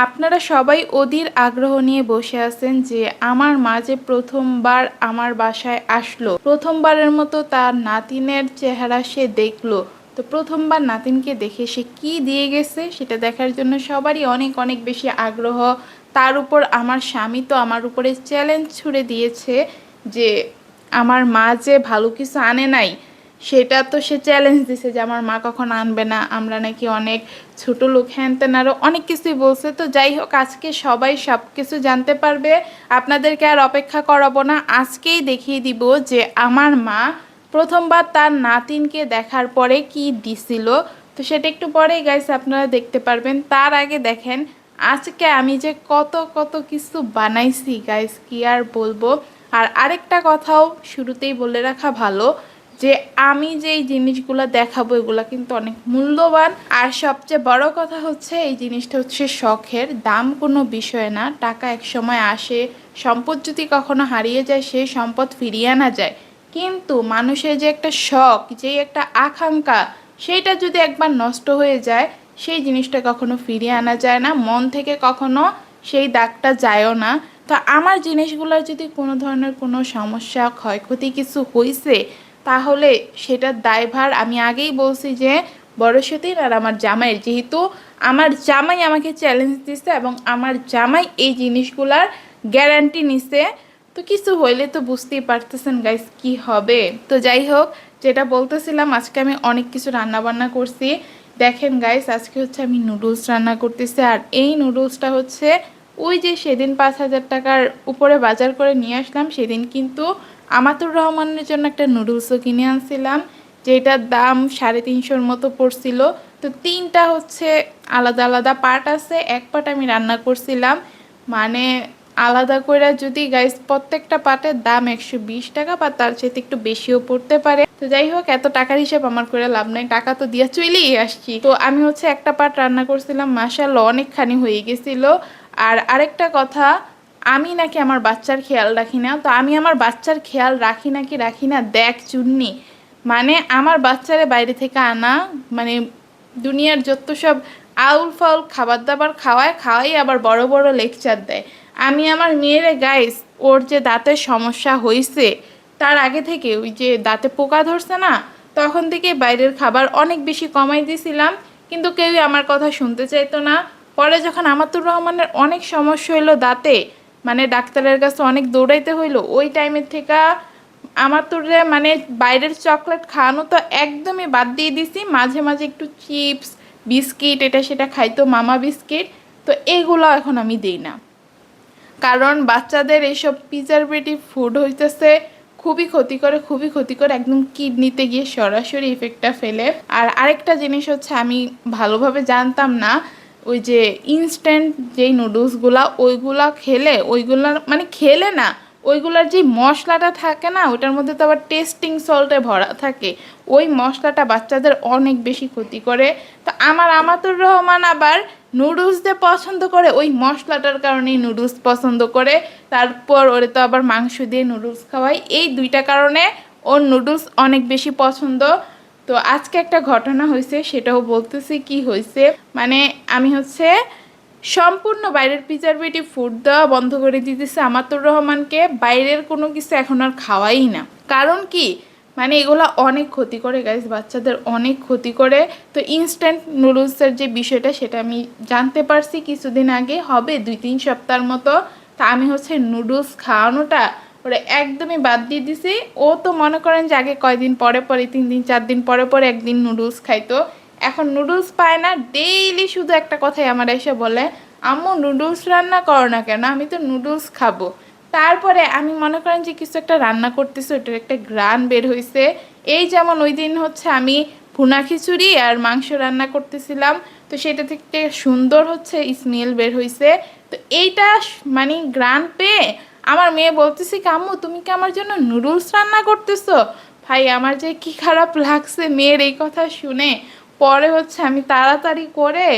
আপনারা সবাই অধীর আগ্রহ নিয়ে বসে আছেন যে আমার মা যে প্রথমবার আমার বাসায় আসলো, প্রথমবারের মতো তার নাতিনের চেহারা সে দেখলো। তো প্রথমবার নাতিনকে দেখে সে কি দিয়ে গেছে সেটা দেখার জন্য সবারই অনেক অনেক বেশি আগ্রহ। তার উপর আমার স্বামী তো আমার উপরে চ্যালেঞ্জ ছুড়ে দিয়েছে যে আমার মা যে ভালো কিছু আনে নাই, সেটা তো সে চ্যালেঞ্জ দিছে যে আমার মা কখন আনবে না, আমরা নাকি অনেক ছোট লোক, হ্যান তেন আরও অনেক কিছুই বলছে। তো যাই হোক, আজকে সবাই সব কিছু জানতে পারবে। আপনাদেরকে আর অপেক্ষা করাবো না, আজকেই দেখিয়ে দিব যে আমার মা প্রথমবার তার নাতিনকে দেখার পরে কি দিছিল। তো সেটা একটু পরেই গাইস আপনারা দেখতে পারবেন। তার আগে দেখেন আজকে আমি যে কত কত কিছু বানাইছি গাইস, কি আর বলবো। আর আরেকটা কথাও শুরুতেই বলে রাখা ভালো যে আমি যে এই জিনিসগুলো দেখাবো এগুলো কিন্তু অনেক মূল্যবান। আর সবচেয়ে বড় কথা হচ্ছে এই জিনিসটা হচ্ছে শখের, দাম কোনো বিষয় না। টাকা এক সময় আসে, সম্পদ যদি কখনো হারিয়ে যায় সেই সম্পদ ফিরিয়ে আনা যায়, কিন্তু মানুষের যে একটা শখ, যে একটা আকাঙ্ক্ষা, সেইটা যদি একবার নষ্ট হয়ে যায় সেই জিনিসটা কখনো ফিরিয়ে আনা যায় না, মন থেকে কখনো সেই দাগটা যায়ও না। তো আমার জিনিসগুলোর যদি কোনো ধরনের কোনো সমস্যা, ক্ষয়ক্ষতি কিছু হয়েছে, তাহলে সেটার দায়ভার আমি আগেই বলছি যে বড় সতীর আর আমার জামাইয়ের। যেহেতু আমার জামাই আমাকে চ্যালেঞ্জ দিছে এবং আমার জামাই এই জিনিসগুলার গ্যারান্টি নিছে, তো কিছু হইলে তো বুঝতেই পারতেছেন গাইস কি হবে। তো যাই হোক, যেটা বলতেছিলাম, আজকে আমি অনেক কিছু রান্না বান্না করছি। দেখেন গাইস, আজকে হচ্ছে আমি নুডলস রান্না করতেছি। আর এই নুডলসটা হচ্ছে ওই যে সেদিন 5,000 টাকার উপরে বাজার করে নিয়ে আসলাম, সেদিন কিন্তু আমাতুর রহমানের জন্য একটা নুডলসও কিনে আনছিলাম, যেটার দাম 350-র মতো পড়ছিল। তো তিনটা হচ্ছে আলাদা আলাদা পার্ট আছে, এক পার্ট আমি রান্না করছিলাম। মানে আলাদা করে যদি গাইস প্রত্যেকটা পার্টের দাম 120 টাকা বা তার সাথে একটু বেশিও পড়তে পারে। তো যাই হোক, এত টাকার হিসাব আমার করে লাভ নাই, টাকা তো দিয়া চলেই আসছি। তো আমি হচ্ছে একটা পার্ট রান্না করছিলাম, মাশাআল্লাহ অনেকখানি হয়ে গেছিল। আর আরেকটা কথা, আমি নাকি আমার বাচ্চার খেয়াল রাখি না। তো আমি আমার বাচ্চার খেয়াল রাখি নাকি রাখি না, দেখ চুন্নি, মানে আমার বাচ্চারে বাইরে থেকে আনা, মানে দুনিয়ার যত সব আউল ফাউল খাবার দাবার খাওয়াই আবার বড় বড় লেকচার দেয়। আমি আমার মেয়েরে গাইস, ওর যে দাঁতের সমস্যা হয়েছে তার আগে থেকে, ওই যে দাঁতে পোকা ধরছে না, তখন থেকে বাইরের খাবার অনেক বেশি কমাই দিয়েছিলাম, কিন্তু কেউই আমার কথা শুনতে চাইতো না। পরে যখন আমাতুর রহমানের অনেক সমস্যা হইলো দাঁতে, মানে ডাক্তারের কাছে অনেক দৌড়াইতে হইলো, ওই টাইমের থেকে আমার তো মানে বাইরের চকলেট খাওয়ানো তো একদমই বাদ দিয়ে দিছি। মাঝে মাঝে একটু চিপস, বিস্কিট, এটা সেটা খাইতো, মামা বিস্কিট, তো এগুলো এখন আমি দিই না। কারণ বাচ্চাদের এইসব প্রিজারভেটিভ ফুড হইতেছে খুবই ক্ষতি করে, খুবই ক্ষতি করে, একদম কিডনিতে গিয়ে সরাসরি ইফেক্টটা ফেলে। আর আরেকটা জিনিস হচ্ছে, আমি ভালোভাবে জানতাম না ওই যে ইনস্ট্যান্ট যেই নুডলসগুলা, ওইগুলা খেলে, ওইগুলা মানে খেলে না, ওইগুলার যে মশলাটা থাকে না, ওটার মধ্যে তো আবার টেস্টিং সল্টে ভরা থাকে, ওই মশলাটা বাচ্চাদের অনেক বেশি ক্ষতি করে। তো আমার আমাতুর রহমান আবার নুডলস দিয়ে পছন্দ করে, ওই মশলাটার কারণেই নুডলস পছন্দ করে। তারপর ওরে তো আবার মাংস দিয়ে নুডলস খাওয়াই, এই দুইটা কারণে ওর নুডলস অনেক বেশি পছন্দ। তো আজকে একটা ঘটনা হয়েছে, সেটাও বলতেছি কি হয়েছে। মানে আমি হচ্ছে সম্পূর্ণ বাইরের প্রিজারভেটিভ ফুড দেওয়া বন্ধ করে দিতেছে আমাতুর রহমানকে, বাইরের কোনো কিছু এখন আর খাওয়াই না। কারণ কি, মানে এগুলো অনেক ক্ষতি করে গাইস, বাচ্চাদের অনেক ক্ষতি করে। তো ইনস্ট্যান্ট নুডলসের যে বিষয়টা, সেটা আমি জানতে পারছি কিছুদিন আগে, হবে 2-3 সপ্তাহের মতো। তা আমি হচ্ছে নুডলস খাওয়ানোটা ওরা একদমই বাদ দিয়ে দিছি। ও তো মনে করেন যে আগে কয়দিন পরে পরে, 3 দিন 4 দিন পরে পরে একদিন নুডলস খাইতো, এখন নুডলস পায় না। ডেইলি শুধু একটা কথাই আমার এসে বলে, আম্মু নুডলস রান্না করো না কেন, আমি তো নুডলস খাবো। তারপরে আমি মনে করেন যে কিছু একটা রান্না করতেছি, ওটার একটা গ্রান বের হয়েছে। এই যেমন ওই দিন হচ্ছে আমি ভুনা খিচুড়ি আর মাংস রান্না করতেছিলাম, তো সেটা থেকে সুন্দর হচ্ছে স্মেল বের হয়েছে। তো এইটা মানে গ্রান পেয়ে আমার মেয়ে বলতেছি, আম্মু তুমি কি আমার জন্য নুডলস রান্না করতেছো? ভাই আমার যে কি খারাপ লাগছে মেয়ের এই কথা শুনে। পরে হচ্ছে আমি তাড়াতাড়ি করে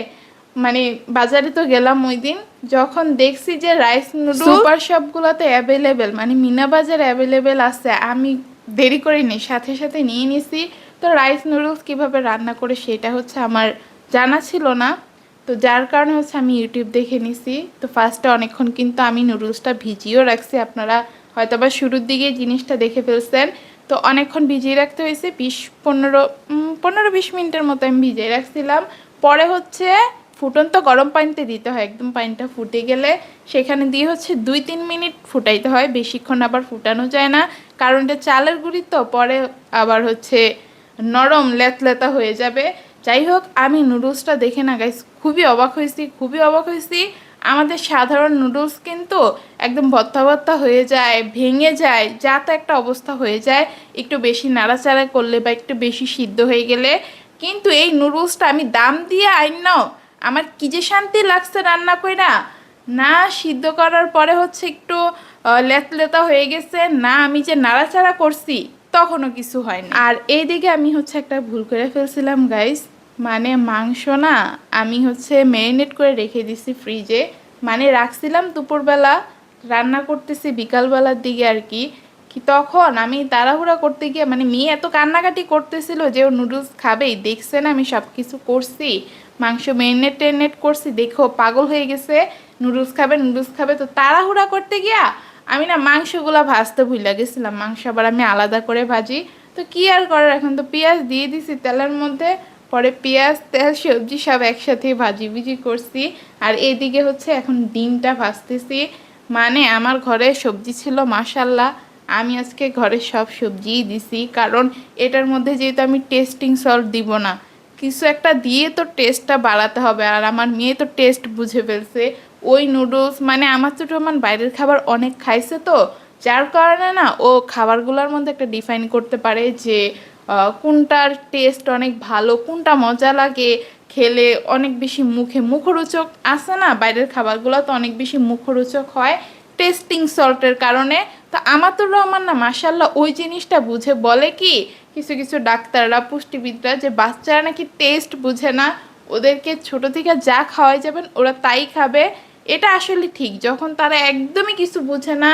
মানে বাজারে তো গেলাম ওই দিন, যখন দেখছি যে রাইস নুডলস সুপার শপগুলোতে অ্যাভেলেবেল, মানে মিনা বাজার অ্যাভেলেবেল আছে, আমি দেরি করিনি, সাথে সাথে নিয়ে নিছি। তো রাইস নুডলস কীভাবে রান্না করে সেটা হচ্ছে আমার জানা ছিল না। তো যার কারণে হচ্ছে আমি ইউটিউব দেখে নিছি। তো ফার্স্টে অনেকক্ষণ কিন্তু আমি নুডলসটা ভিজিয়েও রাখছি, আপনারা হয়তো বা শুরুর দিকে জিনিসটা দেখে ফেলছেন। তো অনেকক্ষণ ভিজিয়ে রাখতে হয়েছে, 15-20 মিনিটের মতো আমি ভিজিয়ে রাখছিলাম। পরে হচ্ছে ফুটন্ত গরম পানিতে দিতে হয়, একদম পানিটা ফুটে গেলে সেখানে দিয়ে হচ্ছে 2-3 মিনিট ফুটাইতে হয়, বেশিক্ষণ আবার ফুটানো যায় না, কারণ এটা চালের গুঁড়ি তো পরে আবার হচ্ছে নরম লেতলেতা হয়ে যাবে। যাই হোক, আমি নুডলসটা দেখে না গাইস খুবই অবাক হয়েছি, খুবই অবাক হয়েছি। আমাদের সাধারণ নুডলস কিন্তু একদম ভর্তা ভর্তা হয়ে যায়, ভেঙে যায়, যা তো একটা অবস্থা হয়ে যায় একটু বেশি নাড়াচাড়া করলে বা একটু বেশি সিদ্ধ হয়ে গেলে। কিন্তু এই নুডলসটা আমি দাম দিয়ে আইন আমার কি যে শান্তি লাগছে রান্না কইরা। না সিদ্ধ করার পরে হচ্ছে একটু লেতলেতা হয়ে গেছে, না আমি যে নাড়াচাড়া করছি তখনও কিছু হয়নি। আর এইদিকে আমি হচ্ছে একটা ভুল করে ফেলছিলাম গাইস, মানে মাংস না আমি হচ্ছে ম্যারিনেট করে রেখে দিছি ফ্রিজে, মানে রাখছিলাম দুপুরবেলা, রান্না করতেছি বিকালবেলার দিকে আর কি। কি তখন আমি তাড়াহুড়া করতে গিয়ে, মানে মেয়ে এত কান্নাকাটি করতেছিল যে ও নুডলস খাবেই, দেখছেন আমি সব কিছু করছি, মাংস ম্যারিনেট টেরিনেট করছি, দেখো পাগল হয়ে গেছে, নুডলস খাবে নুডলস খাবে। তো তাড়াহুড়া করতে গিয়া আমি না মাংসগুলা ভাজতে ভুলে গেছিলাম, মাংস আবার আমি আলাদা করে ভাজি। তো কি আর করার, এখন তো পেঁয়াজ দিয়ে দিছি তেলের মধ্যে, পরে পেঁয়াজ তেল সবজি সব একসাথে ভাজি ভুজি করছি। আর এদিকে হচ্ছে এখন ডিমটা ভাজতেছি। মানে আমার ঘরে সবজি ছিল মাশাল্লাহ, আমি আজকে ঘরে সব সবজিই দিছি, কারণ এটার মধ্যে যেহেতু আমি টেস্টিং সল্ট দিব না, কিছু একটা দিয়ে তো টেস্টটা বাড়াতে হবে। আর আমার মেয়ে তো টেস্ট বুঝে ফেলছে, ওই নুডলস মানে আমার ছোটো আমার বাইরের খাবার অনেক খাইছে তো, যার কারণে না ও খাবারগুলোর মধ্যে একটা ডিফাইন করতে পারে যে কোনটার টেস্ট অনেক ভালো, কোনটা মজা লাগে খেলে, অনেক বেশি মুখরোচক আছে না, বাইরের খাবারগুলো তো অনেক বেশি মুখরোচক হয় টেস্টিং সল্টের কারণে। তো আমাতুর রহমান না মাশাল্লাহ ওই জিনিসটা বুঝে, বলে কি কিছু কিছু ডাক্তাররা পুষ্টিবিদরা যে বাচ্চারা নাকি টেস্ট বুঝে না, ওদেরকে ছোট থেকে যা খাওয়াই যাবেন ওরা তাই খাবে। এটা আসলে ঠিক, যখন তারা একদমই কিছু বুঝে না,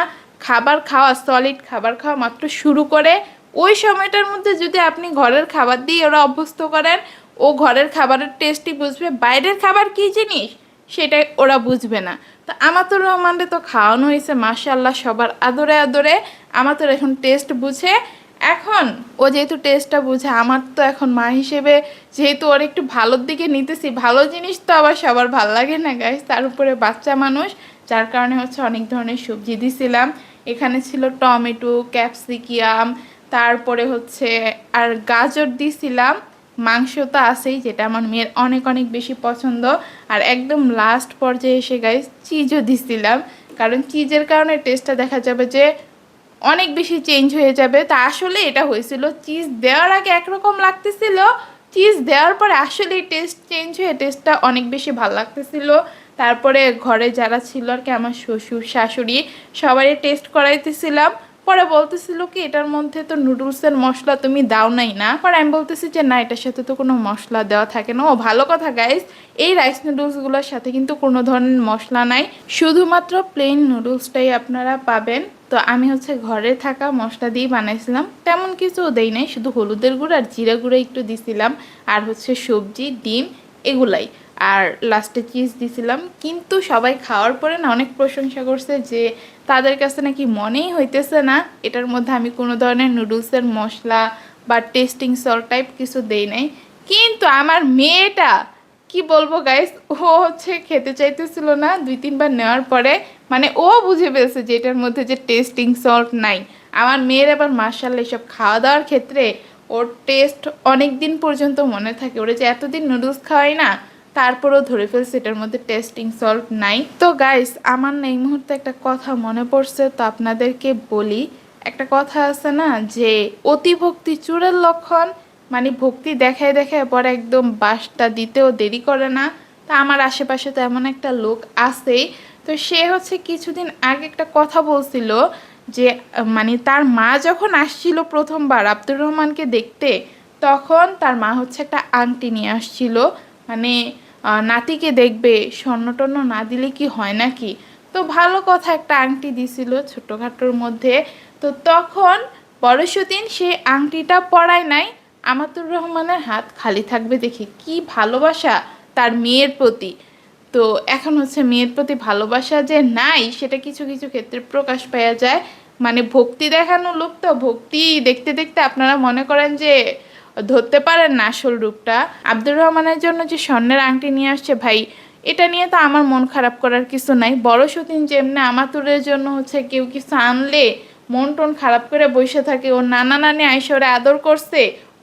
খাবার খাওয়া সলিড খাবার খাওয়া মাত্র শুরু করে, ওই সময়টার মধ্যে যদি আপনি ঘরের খাবার দিয়ে ওরা অভ্যস্ত করেন, ও ঘরের খাবারের টেস্টই বুঝবে, বাইরের খাবার কী জিনিস সেটা ওরা বুঝবে না। তো আমাতুর রহমানরে তো খাওয়ানো হয়েছে মাশাল্লাহ সবার আদরে আদরে, আমাতুর এখন টেস্ট বুঝে। এখন ও যেহেতু টেস্টটা বুঝে, আমার তো এখন মা হিসেবে যেহেতু ওর একটু ভালোর দিকে নিতেছি, ভালো জিনিস তো আবার সবার ভাল লাগে না গাইস, তার উপরে বাচ্চা মানুষ, যার কারণে হচ্ছে অনেক ধরনের সবজি দিছিলাম। এখানে ছিল টমেটো, ক্যাপসিকাম, তারপরে হচ্ছে আর গাজর দিছিলাম, মাংস তো আছেই যেটা আমার মেয়ের অনেক অনেক বেশি পছন্দ। আর একদম লাস্ট পর্যায়ে এসে গাইস চিজও দিছিলাম, কারণ চিজের কারণে টেস্টটা দেখা যাবে যে অনেক বেশি চেঞ্জ হয়ে যাবে। তা আসলে এটা হয়েছিল চিজ দেওয়ার আগে একরকম লাগতেছিল, চিজ দেওয়ার পরে আসলে টেস্ট চেঞ্জ হয়ে টেস্টটা অনেক বেশি ভালো লাগতেছিল। তারপরে ঘরে যারা ছিল আর কি, আমার শ্বশুর শাশুড়ি সবাই টেস্ট করাইতেছিলাম, পরে বলতেছিল কি এটার মধ্যে তো নুডলসের মশলা তুমি দাও নাই না, পরে আমি বলতেছি যে না এটার সাথে তো কোনো মশলা দেওয়া থাকে না। ও ভালো কথা গাইস, এই রাইস নুডলসগুলোর সাথে কিন্তু কোনো ধরনের মশলা নাই, শুধুমাত্র প্লেন নুডলসটাই আপনারা পাবেন। তো আমি হচ্ছে ঘরে থাকা মশলা দিয়ে বানাইছিলাম, তেমন কিছু দেই নাই, শুধু হলুদের গুঁড়ো আর জিরা গুঁড়ো একটু দিছিলাম, আর হচ্ছে সবজি ডিম এগুলাই, আর লাস্টে চিজ দিছিলাম। কিন্তু সবাই খাওয়ার পরে না অনেক প্রশংসা করছে যে তাদের কাছে নাকি মনেই হইতেছে না এটার মধ্যে আমি কোনো ধরনের নুডলসের মশলা বা টেস্টিং সল্ট টাইপ কিছু দেই নাই। কিন্তু আমার মেয়েটা কি বলবো গাইস, ও হচ্ছে খেতে চাইতেছিল না 2-3 বার নেওয়ার পরে, মানে ও বুঝে পেয়েছে যে এটার মধ্যে যে টেস্টিং সল্ট নাই। আমার মেয়ের আবার মার্শাল্লাহ এসব খাওয়া দাওয়ার ক্ষেত্রে ওর টেস্ট অনেক দিন পর্যন্ত মনে থাকে, ওরা যে এতদিন নুডলস খাওয়াই না তারপরেও ধরে ফেলছে এটার মধ্যে টেস্টিং সল্ট নাই। তো গাইস আমার না এই মুহূর্তে একটা কথা মনে পড়ছে, তো আপনাদেরকে বলি। একটা কথা আছে না যে অতি ভক্তি চোরের লক্ষণ, মানে ভক্তি দেখায় দেখায় পরে একদম বাসটা দিতেও দেরি করে না। তা আমার আশেপাশে তো এমন একটা লোক আছেই। তো সে হচ্ছে কিছুদিন আগে একটা কথা বলছিল যে মানে তার মা যখন আসছিল প্রথমবার আব্দুর রহমানকে দেখতে, তখন তার মা হচ্ছে একটা আংটি নিয়ে আসছিল, মানে নাতিকে দেখবে, স্বর্ণটর্ণ না দিলে কি হয় নাকি। তো ভালো কথা একটা আংটি দিছিল ছোটোখাটোর মধ্যে। তো তখন পরশুদিন সে আংটিটা পরায় নাই, আমাতুর রহমানের হাত খালি থাকবে দেখে কি ভালোবাসা, তার মেয়ের প্রতি। তো এখন হচ্ছে মেয়ের প্রতি ভালোবাসা যে নাই সেটা কিছু কিছু ক্ষেত্রে প্রকাশ পাওয়া যায়। মানে ভক্তি দেখানো লোক তো, ভক্তি দেখতে দেখতে আপনারা মনে করেন যে ধরতে পারেন না আসল রূপটা। আব্দুর রহমানের জন্য যে স্বর্ণের আংটি নিয়ে আসছে ভাই, এটা নিয়ে তো আমার মন খারাপ করার কিছু নাই। বড় সতীন যেমনি আমাতুরের জন্য হচ্ছে কেউ কিছু আনলে মন টন খারাপ করে বসে থাকে, ওর নানা নানি আইসা ওরে আদর করছে,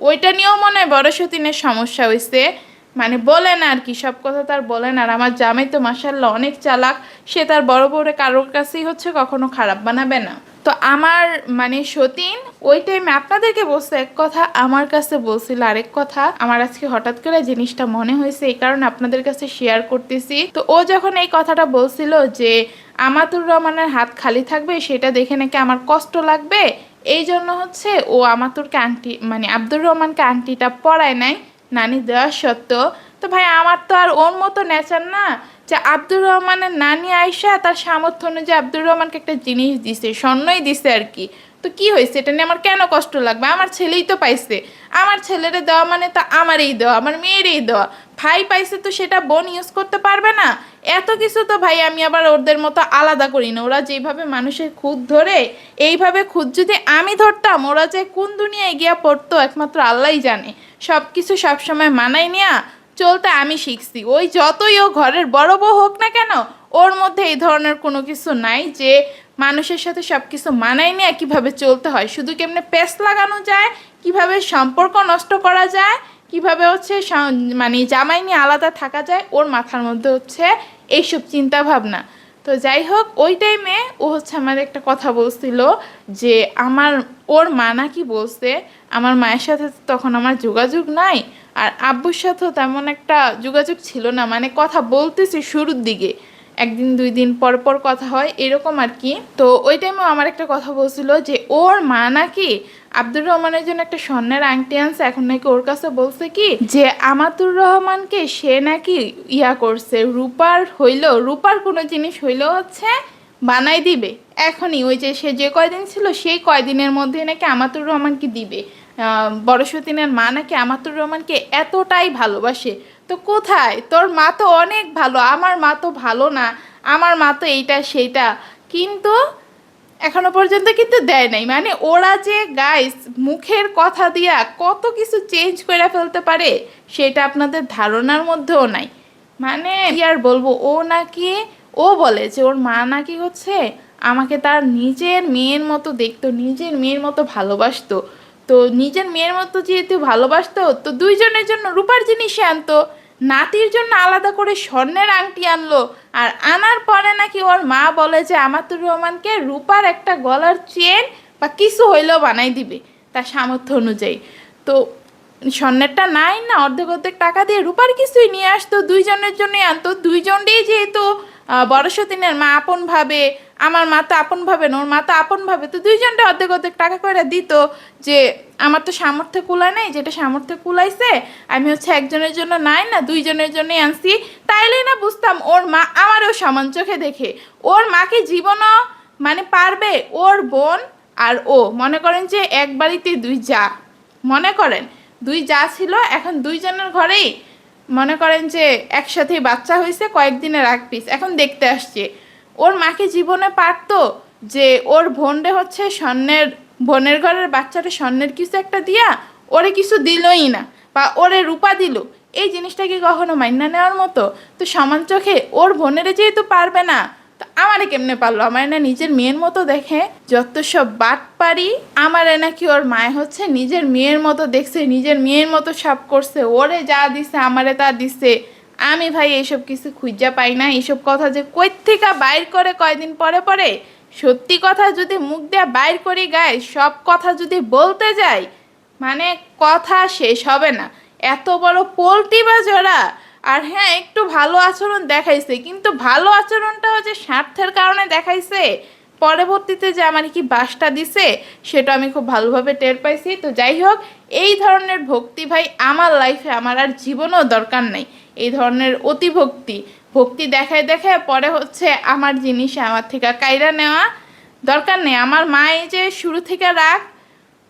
ওইটা নিয়েও মনে হয় বড় সতীনের সমস্যা হয়েছে। মানে বলেন আর কি, সব কথা তার বলেন। আর আমার জামাই তো মাশাআল্লাহ অনেক চালাক, সে তার বড় বউরে কারোর কাছেই হচ্ছে কখনো খারাপ বানাবে না। তো আমার মানে সতীন ওই টাইমে আপনাদেরকে বলছে এক কথা, আমার কাছে বলছিল আরেক কথা। আমার আজকে হঠাৎ করে জিনিসটা মনে হয়েছে, এই কারণে আপনাদের কাছে শেয়ার করতেছি। তো ও যখন এই কথাটা বলছিল যে আমাতুর রহমানের হাত খালি থাকবে সেটা দেখে নাকি আমার কষ্ট লাগবে, এই জন্য হচ্ছে ও আমাতুরকে আংটি মানে আব্দুর রহমানকে আংটিটা পরায় নাই নানি দেওয়া সত্ত্বেও। তো ভাই আমার তো আর ওর মতো নেচার না যে আব্দুর রহমানের নানি আয়সা তার সামর্থ্য অনুযায়ী আব্দুর রহমানকে একটা জিনিস দিছে, স্বর্ণই দিছে আর কি। তো কি হয়েছে এটা নিয়ে আমার কেন কষ্ট লাগবে? আমার ছেলেই তো পাইছে, আমার ছেলেরে দেওয়া মানে তো আমারই দেওয়া, আমার মেয়েরই দেওয়া। ভাই পাইছে তো সেটা বোন ইউজ করতে পারবে না? এত কিছু তো ভাই আমি আবার ওদের মতো আলাদা করি না। ওরা যেভাবে মানুষের খুদ ধরে, এইভাবে খুদ যদি আমি ধরতাম, ওরা যে কোন দুনিয়ায় গিয়া পড়তো একমাত্র আল্লাহই জানে। সব কিছু সবসময় মানাই নিয়া চলতে আমি শিখছি। ওই যতই ও ঘরের বড় বউ হোক না কেন, ওর মধ্যে এই ধরনের কোনো কিছু নাই যে মানুষের সাথে সব কিছু মানাই নিয়ে কীভাবে চলতে হয়, শুধু কেমনে পেস লাগানো যায়, কিভাবে সম্পর্ক নষ্ট করা যায়, কিভাবে হচ্ছে মানে জামাই নিয়ে আলাদা থাকা যায়, ওর মাথার মধ্যে হচ্ছে এইসব চিন্তা ভাবনা। তো যাই হোক, ওই টাইমে ও হচ্ছে আমার একটা কথা বলছিল যে ওর মা নাকি বলছে, আমার মায়ের সাথে তখন আমার যোগাযোগ নাই, আর আব্বুর সাথেও তেমন একটা যোগাযোগ ছিল না। মানে কথা বলতেছি শুরুর দিকে, একদিন দুই দিন পর পর কথা হয় এরকম আর কি। তো ওই টাইমেও আমার একটা কথা বলছিল যে ওর মা নাকি আব্দুর রহমানের জন্য একটা স্বর্ণের আংটি আনছে, এখন নাকি ওর কাছে বলছে কি যে আমাতুর রহমানকে সে নাকি করছে, রূপার কোনো জিনিস হইলেও হচ্ছে বানাই দিবে এখনই, ওই যে সে যে কয়দিন ছিল সেই কয়দিনের মধ্যে নাকি আমাতুর রহমানকে দিবে। বড় সতীনের মা নাকি আমাতুর রহমানকে এতটাই ভালোবাসে। তো কোথায় তোর মা তো অনেক ভালো, আমার মা তো ভালো না, আমার মা তো এইটা সেইটা, কিন্তু এখনো পর্যন্ত কিন্তু দেয় নাই। মানে ওরা যে গাইস মুখের কথা দিয়া কত কিছু চেঞ্জ করে ফেলতে পারে সেটা আপনাদের ধারণার মধ্যেও নাই। মানে কি আর বলবো, ও বলে যে ওর মা নাকি হচ্ছে আমাকে তার নিজের মেয়ের মতো দেখতো, নিজের মেয়ের মতো ভালোবাসতো। তো নিজের মেয়ের মতো যেহেতু ভালোবাসতো, তো দুইজনের জন্য রূপার জিনিসই আনতো, নাতির জন্য আলাদা করে স্বর্ণের আংটি আনলো। আর আনার পরে নাকি ওর মা বলে যে আমাতুর রহমানকে রূপার একটা গলার চেন বা কিছু হইলেও বানাই দিবে তার সামর্থ্য অনুযায়ী। তো স্বর্ণেরটা নাই না, অর্ধেক অর্ধেক টাকা দিয়ে রূপার কিছুই নিয়ে আসতো, দুইজনের জন্যই আনতো। দুইজনই যেহেতু বড় সতীনের মা আপন ভাবে, আমার মা তো আপন ভাবে না, ওর মা তো আপন ভাবে, তো দুইজনটা অর্ধেক অর্ধেক টাকা করে দিত যে আমার তো সামর্থ্য কুলায় নাই, যেটা সামর্থ্য কুলাইছে আমি হচ্ছে একজনের জন্য নাই না দুইজনের জন্যই আনছি। তাইলেই না বুঝতাম ওর মা আমারও সমান চোখে দেখে। ওর মাকে জীবনও মানে পারবে, ওর বোন আর ও মনে করেন যে এক বাড়িতে দুই যা, মনে করেন দুই যা ছিল, এখন দুইজনের ঘরেই মনে করেন যে একসাথেই বাচ্চা হয়েছে কয়েকদিনের আগ পিস, এখন দেখতে আসছে। ওর মাকে জীবনে পারতো যে ওর বোনরে হচ্ছে বোনের ঘরের বাচ্চাটা স্বর্ণের কিছু একটা দিয়া ওরে কিছু দিলই না, বা ওরে রূপা দিল, এই জিনিসটা কি কখনো মাইনা নেওয়ার মতো? তো সমান চোখে ওর বোনেরে যেহেতু পারবে না, তো আমারে কেমনে পারলো? আমার না নিজের মেয়ের মতো দেখে, যত সব বাট পারি। আমারে নাকি ওর মায়ে হচ্ছে নিজের মেয়ের মতো দেখছে, নিজের মেয়ের মতো সব করছে, ওরে যা দিছে আমারে তা দিছে। আমি ভাই এইসব কিছু খুঁজা পাই না। এইসব কথা যে কই থেকে বাইর করে কয়দিন পরে পরে, সত্যি কথা যদি মুখ দিয়ে বাইর করি গায়ে, সব কথা যদি বলতে যাই মানে কথা শেষ হবে না। এত বড় পোল্টি বা জোড়া। আর হ্যাঁ, একটু ভালো আচরণ দেখাইছে, কিন্তু ভালো আচরণটাও যে স্বার্থের কারণে দেখাইছে, পরবর্তীতে যে আমার কি বাসটা দিছে সেটা আমি খুব ভালোভাবে টের পাইছি। তো যাই হোক, এই ধরনের ভক্তি ভাই আমার লাইফে আমার আর জীবনেও দরকার নাই। এই ধরনের ভক্তি দেখায় দেখায় পরে হচ্ছে আমার জিনিসে আমার থেকে কাইরা নেওয়া দরকার নেই। আমার মা এই যে শুরু থেকে রাগ,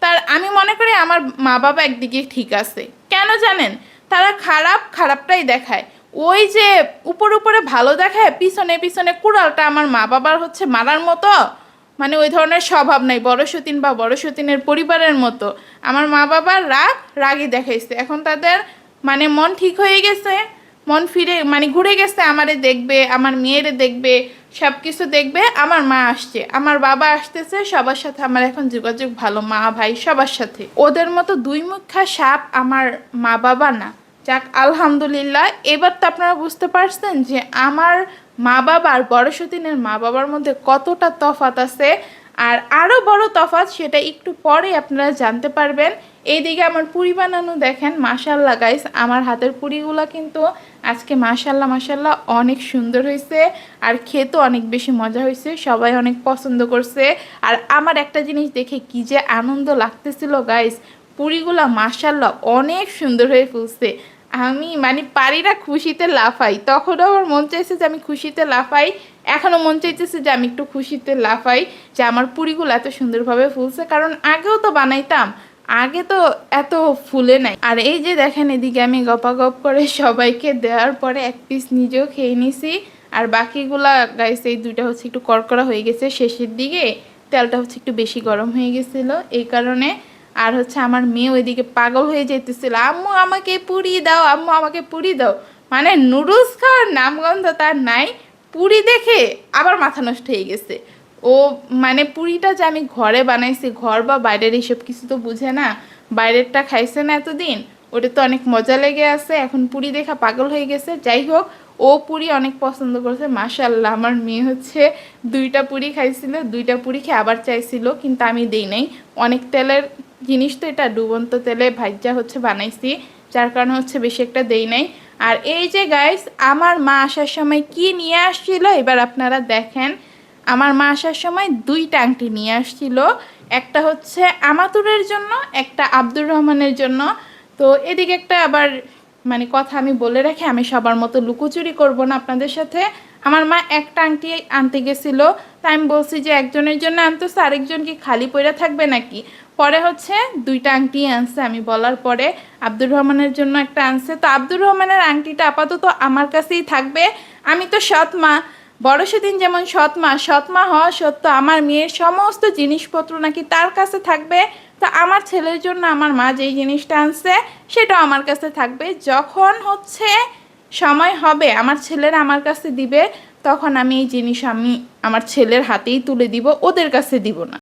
তার আমি মনে করি আমার মা বাবা একদিকে ঠিক আছে, কেন জানেন? তারা খারাপটাই দেখায়। ওই যে উপরে উপরে ভালো দেখায়, পিছনে পিছনে কুড়ালটা আমার মা বাবার হচ্ছে মারার মতো, মানে ওই ধরনের স্বভাব নাই বড় সতীন বা বড় সতীনের পরিবারের মতো। আমার মা বাবার রাগই দেখাইছে। এখন তাদের মানে মন ঠিক হয়ে গেছে, মন ফিরে মানে ঘুরে গেছে, আমারে দেখবে, আমার মেয়েরে দেখবে, সব কিছু দেখবে। আমার মা আসছে, আমার বাবা আসতেছে, সবার সাথে আমার এখন যোগাযোগ ভালো, মা ভাই সবার সাথে। ওদের মতো দুই মুখা সাপ আমার মা বাবা না। যাক আলহামদুলিল্লাহ, এবার তো আপনারা বুঝতে পারছেন যে আমার মা বাবা আর বড় সতীনের মা বাবার মধ্যে কতটা তফাৎ আছে। আর আরও বড় তফাৎ সেটা একটু পরে আপনারা জানতে পারবেন। এইদিকে আমার পুরি বানানো দেখেন, মাশাল্লাহ গাইস, আমার হাতের পুরিগুলো কিন্তু আজকে মাশাল্লাহ মাশাল্লাহ অনেক সুন্দর হয়েছে, আর খেতেও অনেক বেশি মজা হয়েছে, সবাই অনেক পছন্দ করছে। আর আমার একটা জিনিস দেখে কি যে আনন্দ লাগতেছিল গাইস, পুরিগুলা মাশাল্লাহ অনেক সুন্দর হয়ে ফুলছে। আমি মানে পারি না খুশিতে লাফাই, তখনও আমার মন চাইছে যে আমি খুশিতে লাফাই, এখনও মন চাইতেছে যে আমি একটু খুশিতে লাফাই যে আমার পুরিগুলো এত সুন্দরভাবে ফুলছে। কারণ আগেও তো বানাইতাম, আগে তো এত ফুলে নাই। আর এই যে দেখেন এদিকে আমি গপাগপ করে সবাইকে দেওয়ার পরে এক পিস নিজেও খেয়ে নিছি। আর বাকিগুলা গাইস এই দুইটা হচ্ছে একটু কড়কড়া হয়ে গেছে শেষের দিকে, তেলটা হচ্ছে একটু বেশি গরম হয়ে গেছিলো এই কারণে। আর হচ্ছে আমার মেয়ে ওইদিকে পাগল হয়ে যেতেছিল, আম্মু আমাকে পুরি দাও, আম্মু আমাকে পুরি দাও। মানে নুডলস খাওয়ার নামগন্ধ তার নাই, পুরি দেখে আবার মাথা নষ্ট হয়ে গেছে ও। মানে পুরিটা যে আমি ঘরে বানাইছি, ঘর বা বাইরের এইসব কিছু তো বুঝে না, বাইরেরটা খাইছে না এতদিন, ওটা তো অনেক মজা লেগে আছে, এখন পুরি দেখা পাগল হয়ে গেছে। যাই হোক, ও পুরি অনেক পছন্দ করছে মাশাল্লাহ। আমার মেয়ে হচ্ছে দুইটা পুরি খাইছিল, দুইটা পুরি খেয়ে আবার চাইছিল, কিন্তু আমি দেই নাই। অনেক তেলের জিনিস তো এটা, ডুবন্ত তেলে ভাজ্যা হচ্ছে বানাইছি, যার কারণে হচ্ছে বেশি একটা দেই নাই। আর এই যে গাইস, আমার মা আসার সময় কি নিয়ে আসছিল এবার আপনারা দেখেন। আমার মা আসার সময় দুইটা আংটি নিয়ে আসছিল, একটা হচ্ছে আমাতুরের জন্য, একটা আব্দুর রহমানের জন্য। তো এদিকে একটা আবার মানে কথা আমি বলে রাখি, আমি সবার মতো লুকোচুরি করব না আপনাদের সাথে। আমার মা একটা আংটি আনতে গেছিল, তাই আমি বলছি যে একজনের জন্য আনতেছে, আরেকজন কি খালি পইরা থাকবে নাকি। পরে হচ্ছে দুইটা আংটি আনছে, আমি বলার পরে আব্দুর রহমানের জন্য একটা আনছে। তো আব্দুর রহমানের আংটিটা আপাতত আমার কাছেই থাকবে। আমি তো সৎ মা, বড় সেদিন যেমন সৎ মা হওয়া সত্য আমার মেয়ের সমস্ত জিনিসপত্র নাকি তার কাছে থাকবে। তো আমার ছেলের জন্য আমার মা যেই জিনিসটা আনছে সেটাও আমার কাছে থাকবে। যখন হচ্ছে সময় হবে আমার ছেলেরা আমার কাছে দিবে, তখন আমি এই জিনিস আমি আমার ছেলের হাতেই তুলে দিব, ওদের কাছে দিব না।